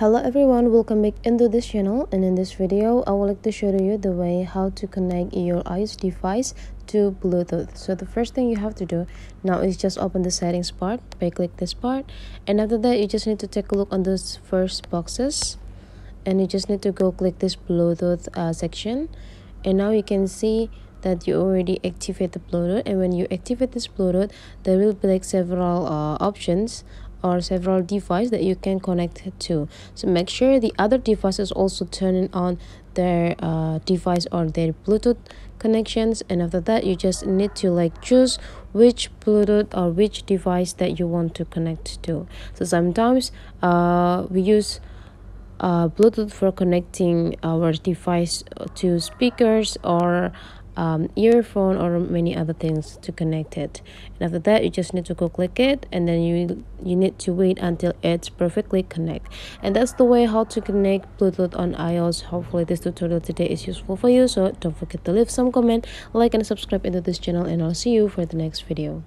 Hello everyone, welcome back into this channel, and in this video I would like to show you the way how to connect your iOS device to Bluetooth. So the first thing you have to do now is just open the settings part by click this part, and after that you just need to take a look on those first boxes, and you just need to go click this Bluetooth section, and now you can see that you already activate the Bluetooth. And when you activate this Bluetooth, there will be like several options or several devices that you can connect it to. So make sure the other devices also turning on their device or their Bluetooth connections, and after that you just need to like choose which Bluetooth or which device that you want to connect to. So sometimes we use Bluetooth for connecting our device to speakers or earphone or many other things to connect it. And after that you just need to go click it, and then you need to wait until it's perfectly connect. And that's the way how to connect Bluetooth on iOS. Hopefully this tutorial today is useful for you, so don't forget to leave some comment, like and subscribe into this channel, and I'll see you for the next video.